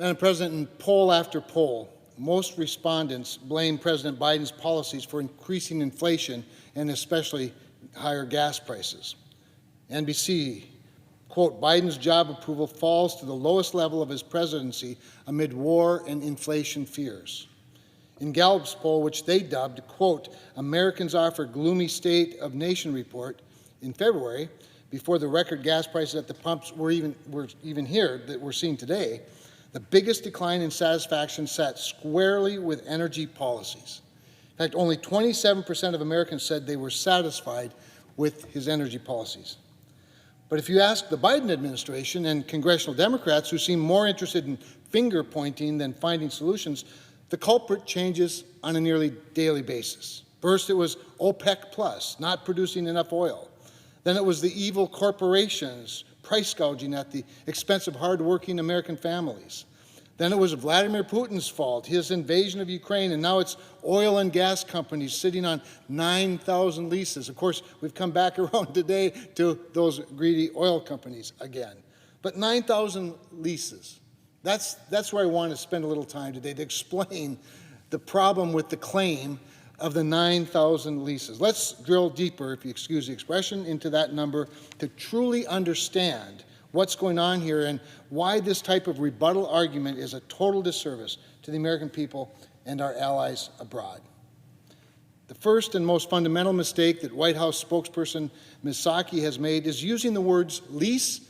Madam President, in poll after poll, most respondents blame President Biden's policies for increasing inflation and especially higher gas prices. NBC, quote, Biden's job approval falls to the lowest level of his presidency amid war and inflation fears. In Gallup's poll, which they dubbed, quote, Americans offer gloomy state of nation report in February, before the record gas prices at the pumps were even here that we're seeing today, the biggest decline in satisfaction sat squarely with energy policies. In fact, only 27% of Americans said they were satisfied with his energy policies. But if you ask the Biden administration and congressional Democrats, who seem more interested in finger pointing than finding solutions, the culprit changes on a nearly daily basis. First, it was OPEC Plus, not producing enough oil. Then it was the evil corporations price gouging at the expense of hardworking American families. Then it was Vladimir Putin's fault, his invasion of Ukraine, and now it's oil and gas companies sitting on 9,000 leases. Of course, we've come back around today to those greedy oil companies again. But 9,000 leases, that's where I want to spend a little time today to explain the problem with the claim of the 9,000 leases. Let's drill deeper, if you excuse the expression, into that number to truly understand what's going on here and why this type of rebuttal argument is a total disservice to the American people and our allies abroad. The first and most fundamental mistake that White House spokesperson Ms. Psaki has made is using the words lease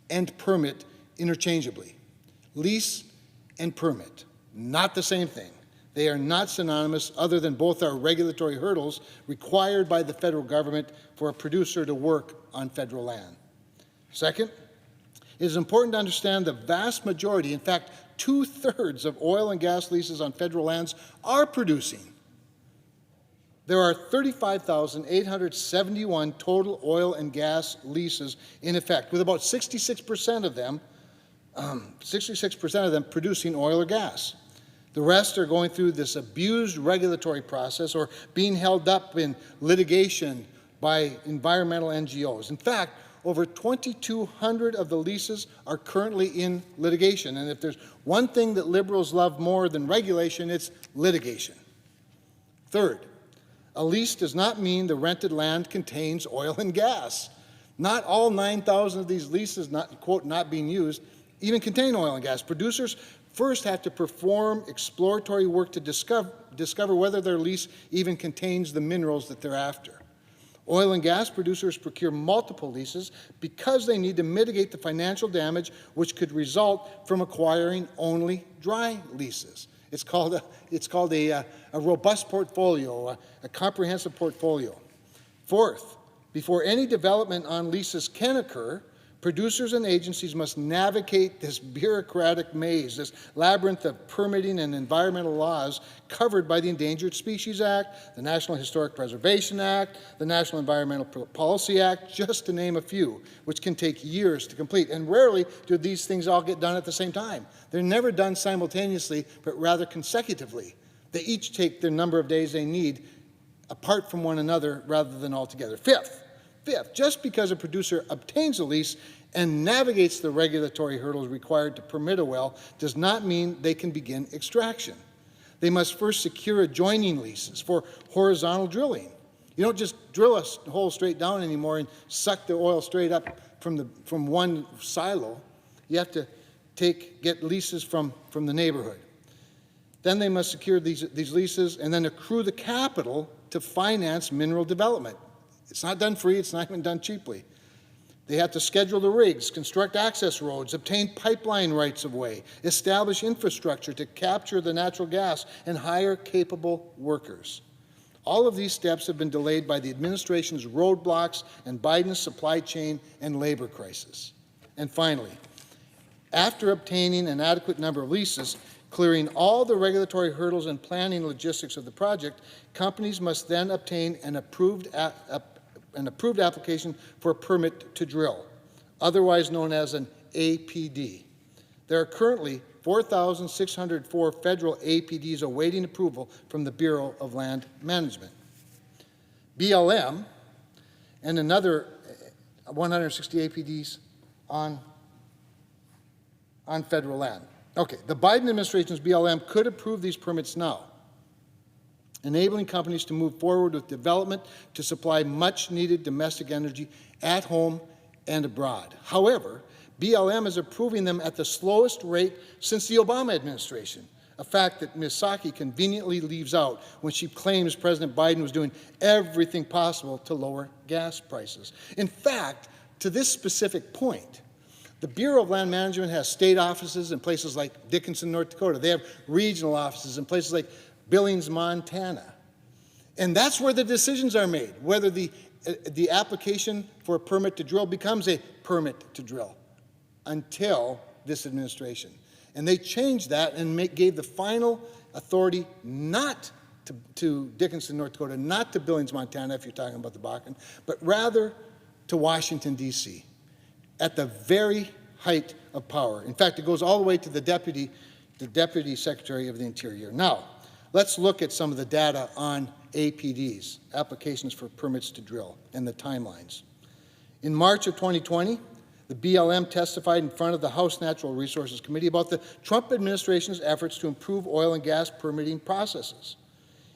and permit interchangeably. Lease and permit, not the same thing. They are not synonymous, other than both are regulatory hurdles required by the federal government for a producer to work on federal land. Second, it is important to understand the vast majority, in fact, 2/3 of oil and gas leases on federal lands are producing. There are 35,871 total oil and gas leases in effect, with about 66% of them producing oil or gas. The rest are going through this abused regulatory process or being held up in litigation by environmental NGOs. In fact, over 2,200 of the leases are currently in litigation. And if there's one thing that liberals love more than regulation, it's litigation. Third, a lease does not mean the rented land contains oil and gas. Not all 9,000 of these leases, quote, not being used, even contain oil and gas. Producers first have to perform exploratory work to discover whether their lease even contains the minerals that they're after. Oil and gas producers procure multiple leases because they need to mitigate the financial damage which could result from acquiring only dry leases. It's called a robust portfolio, a comprehensive portfolio. Fourth, before any development on leases can occur, producers and agencies must navigate this bureaucratic maze, this labyrinth of permitting and environmental laws covered by the Endangered Species Act, the National Historic Preservation Act, the National Environmental Policy Act, just to name a few, which can take years to complete. And rarely do these things all get done at the same time. They're never done simultaneously, but rather consecutively. They each take the number of days they need apart from one another rather than all together. Fifth, just because a producer obtains a lease and navigates the regulatory hurdles required to permit a well does not mean they can begin extraction. They must first secure adjoining leases for horizontal drilling. You don't just drill a hole straight down anymore and suck the oil straight up from one silo. You have to get leases from the neighborhood. Then they must secure these leases and then accrue the capital to finance mineral development. It's not done free, it's not even done cheaply. They have to schedule the rigs, construct access roads, obtain pipeline rights of way, establish infrastructure to capture the natural gas, and hire capable workers. All of these steps have been delayed by the administration's roadblocks and Biden's supply chain and labor crisis. And finally, after obtaining an adequate number of leases, clearing all the regulatory hurdles and planning logistics of the project, companies must then obtain an approved application for a permit to drill, otherwise known as an APD. There are currently 4,604 federal APDs awaiting approval from the Bureau of Land Management. BLM and another 160 APDs on federal land. Okay, the Biden administration's BLM could approve these permits now, enabling companies to move forward with development to supply much-needed domestic energy at home and abroad. However, BLM is approving them at the slowest rate since the Obama administration, a fact that Ms. Psaki conveniently leaves out when she claims President Biden was doing everything possible to lower gas prices. In fact, to this specific point, the Bureau of Land Management has state offices in places like Dickinson, North Dakota. They have regional offices in places like Billings, Montana. And that's where the decisions are made, whether the application for a permit to drill becomes a permit to drill until this administration. And they changed that and gave the final authority not to Dickinson, North Dakota, not to Billings, Montana, if you're talking about the Bakken, but rather to Washington, D.C., at the very height of power. In fact, it goes all the way to the Deputy Secretary of the Interior. Now, let's look at some of the data on APDs, applications for permits to drill, and the timelines. In March of 2020, the BLM testified in front of the House Natural Resources Committee about the Trump administration's efforts to improve oil and gas permitting processes.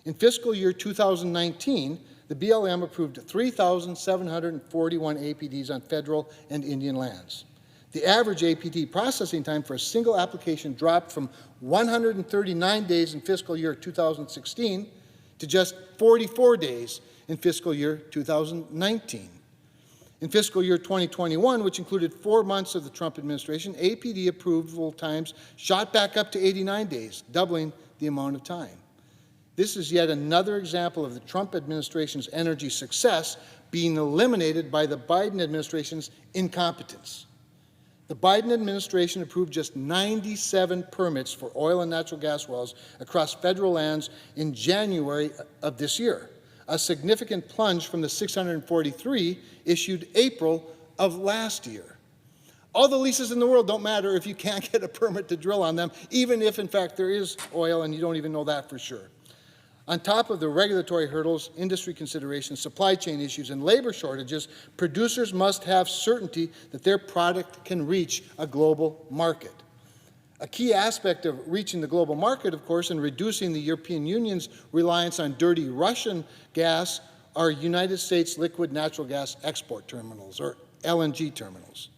In fiscal year 2019, the BLM approved 3,741 APDs on federal and Indian lands. The average APD processing time for a single application dropped from 139 days in fiscal year 2016 to just 44 days in fiscal year 2019. In fiscal year 2021, which included 4 months of the Trump administration, APD approval times shot back up to 89 days, doubling the amount of time. This is yet another example of the Trump administration's energy success being eliminated by the Biden administration's incompetence. The Biden administration approved just 97 permits for oil and natural gas wells across federal lands in January of this year, a significant plunge from the 643 issued April of last year. All the leases in the world don't matter if you can't get a permit to drill on them, even if, in fact, there is oil and you don't even know that for sure. On top of the regulatory hurdles, industry considerations, supply chain issues, and labor shortages, producers must have certainty that their product can reach a global market. A key aspect of reaching the global market, of course, and reducing the European Union's reliance on dirty Russian gas are United States liquid natural gas export terminals, or LNG terminals.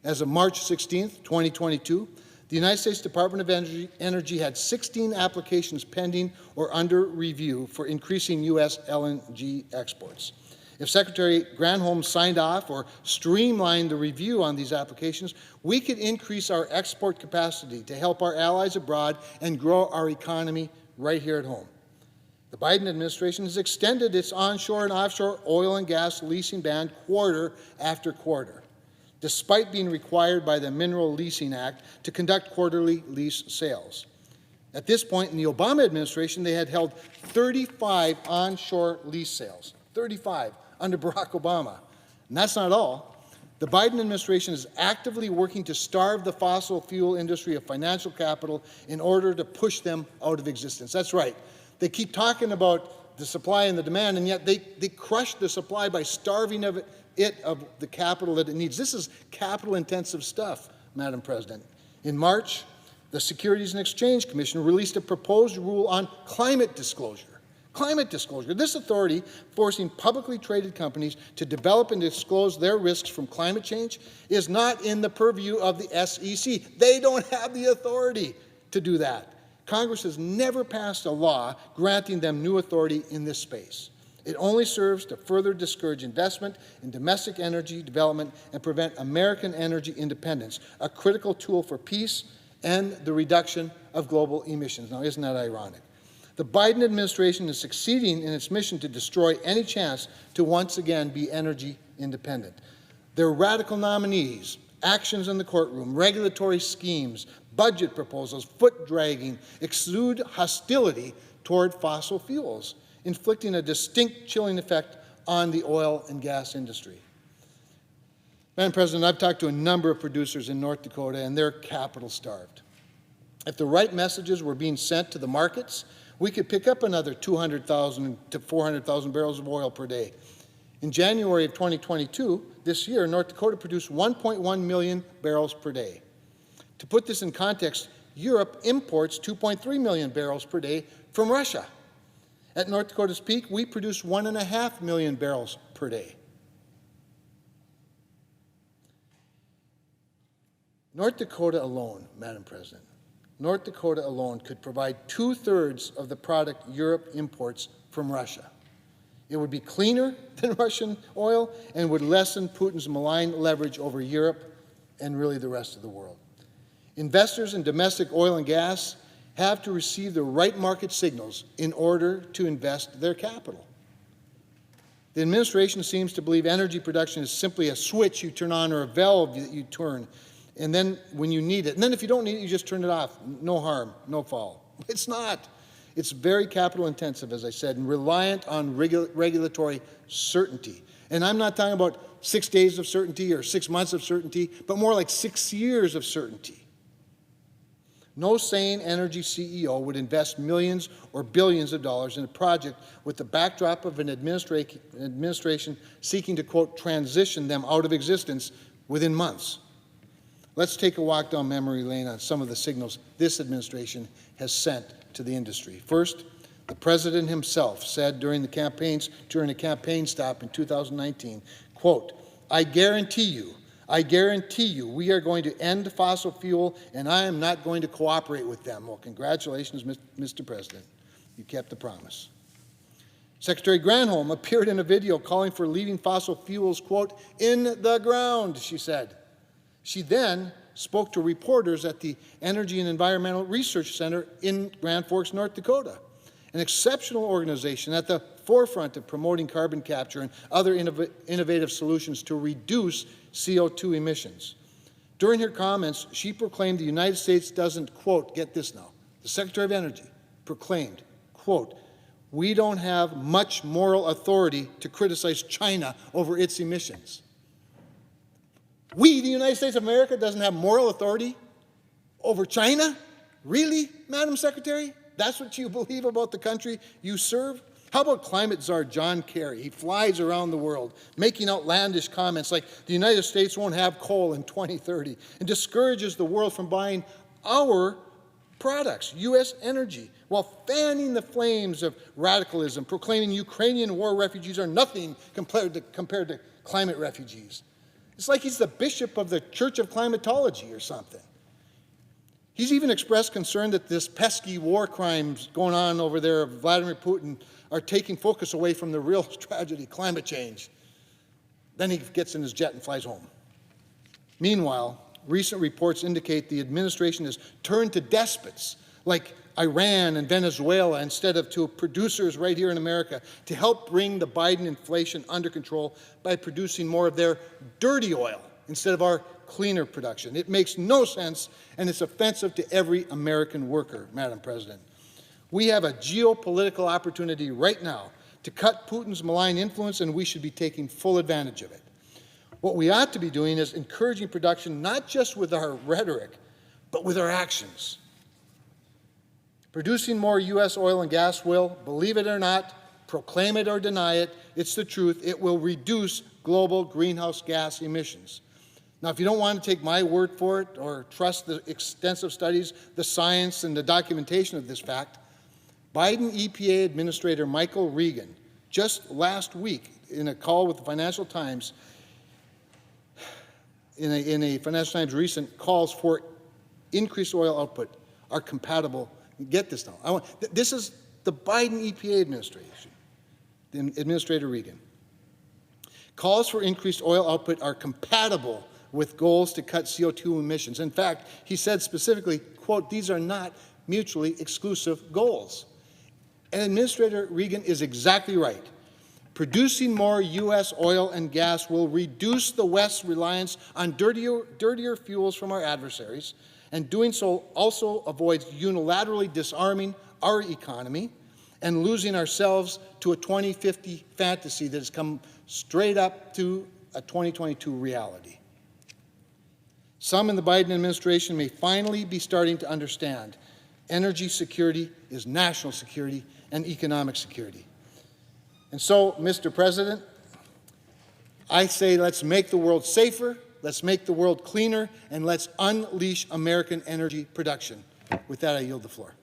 As of March 16, 2022, the United States Department of Energy had 16 applications pending or under review for increasing U.S. LNG exports. If Secretary Granholm signed off or streamlined the review on these applications, we could increase our export capacity to help our allies abroad and grow our economy right here at home. The Biden administration has extended its onshore and offshore oil and gas leasing ban quarter after quarter, despite being required by the Mineral Leasing Act to conduct quarterly lease sales. At this point in the Obama administration, they had held 35 onshore lease sales, 35 under Barack Obama. And that's not all. The Biden administration is actively working to starve the fossil fuel industry of financial capital in order to push them out of existence. That's right. They keep talking about the supply and the demand, and yet they crush the supply by starving of the capital that it needs. This is capital-intensive stuff, Madam President. In March, the Securities and Exchange Commission released a proposed rule on climate disclosure. Climate disclosure. This authority forcing publicly traded companies to develop and disclose their risks from climate change is not in the purview of the SEC. They don't have the authority to do that. Congress has never passed a law granting them new authority in this space. It only serves to further discourage investment in domestic energy development and prevent American energy independence, a critical tool for peace and the reduction of global emissions. Now, isn't that ironic? The Biden administration is succeeding in its mission to destroy any chance to once again be energy independent. Their radical nominees, actions in the courtroom, regulatory schemes, budget proposals, foot dragging, exude hostility toward fossil fuels, inflicting a distinct chilling effect on the oil and gas industry. Madam President, I've talked to a number of producers in North Dakota, and they're capital starved. If the right messages were being sent to the markets, we could pick up another 200,000 to 400,000 barrels of oil per day. In January of 2022, this year, North Dakota produced 1.1 million barrels per day. To put this in context, Europe imports 2.3 million barrels per day from Russia. At North Dakota's peak, we produce 1.5 million barrels per day. North Dakota alone, Madam President, North Dakota alone could provide 2/3 of the product Europe imports from Russia. It would be cleaner than Russian oil and would lessen Putin's malign leverage over Europe and really the rest of the world. Investors in domestic oil and gas have to receive the right market signals in order to invest their capital. The administration seems to believe energy production is simply a switch you turn on or a valve that you turn, and then when you need it. And then if you don't need it, you just turn it off. No harm, no foul. It's not. It's very capital intensive, as I said, and reliant on regulatory certainty. And I'm not talking about 6 days of certainty or 6 months of certainty, but more like 6 years of certainty. No sane energy CEO would invest millions or billions of dollars in a project with the backdrop of an administration seeking to, quote, transition them out of existence within months. Let's take a walk down memory lane on some of the signals this administration has sent to the industry. First, the president himself said during a campaign stop in 2019, quote, I guarantee you, we are going to end fossil fuel, and I am not going to cooperate with them. Well, congratulations, Mr. President. You kept the promise. Secretary Granholm appeared in a video calling for leaving fossil fuels, quote, in the ground, she said. She then spoke to reporters at the Energy and Environmental Research Center in Grand Forks, North Dakota, an exceptional organization at the forefront of promoting carbon capture and other innovative solutions to reduce CO2 emissions. During her comments, she proclaimed the United States doesn't, quote, get this now, the Secretary of Energy proclaimed, quote, we don't have much moral authority to criticize China over its emissions. We, the United States of America, doesn't have moral authority over China? Really, Madam Secretary? That's what you believe about the country you serve? How about climate czar John Kerry? He flies around the world making outlandish comments like the United States won't have coal in 2030 and discourages the world from buying our products, U.S. energy, while fanning the flames of radicalism, proclaiming Ukrainian war refugees are nothing compared to climate refugees. It's like he's the bishop of the Church of Climatology or something. He's even expressed concern that this pesky war crimes going on over there of Vladimir Putin are taking focus away from the real tragedy, climate change. Then he gets in his jet and flies home. Meanwhile, recent reports indicate the administration has turned to despots like Iran and Venezuela instead of to producers right here in America to help bring the Biden inflation under control by producing more of their dirty oil instead of our cleaner production. It makes no sense, and it's offensive to every American worker, Madam President. We have a geopolitical opportunity right now to cut Putin's malign influence, and we should be taking full advantage of it. What we ought to be doing is encouraging production not just with our rhetoric, but with our actions. Producing more U.S. oil and gas will, believe it or not, proclaim it or deny it, it's the truth, it will reduce global greenhouse gas emissions. Now, if you don't want to take my word for it or trust the extensive studies, the science, and the documentation of this fact, Biden EPA Administrator Michael Regan, just last week in a call with the Financial Times, in a Financial Times recent, calls for increased oil output are compatible. Get this now. This is the Biden EPA administration, Administrator Regan. Calls for increased oil output are compatible with goals to cut CO2 emissions. In fact, he said specifically, quote, these are not mutually exclusive goals. And Administrator Regan is exactly right. Producing more U.S. oil and gas will reduce the West's reliance on dirtier fuels from our adversaries, and doing so also avoids unilaterally disarming our economy and losing ourselves to a 2050 fantasy that has come straight up to a 2022 reality. Some in the Biden administration may finally be starting to understand energy security is national security and economic security. And so, Mr. President, I say let's make the world safer, let's make the world cleaner, and let's unleash American energy production. With that, I yield the floor.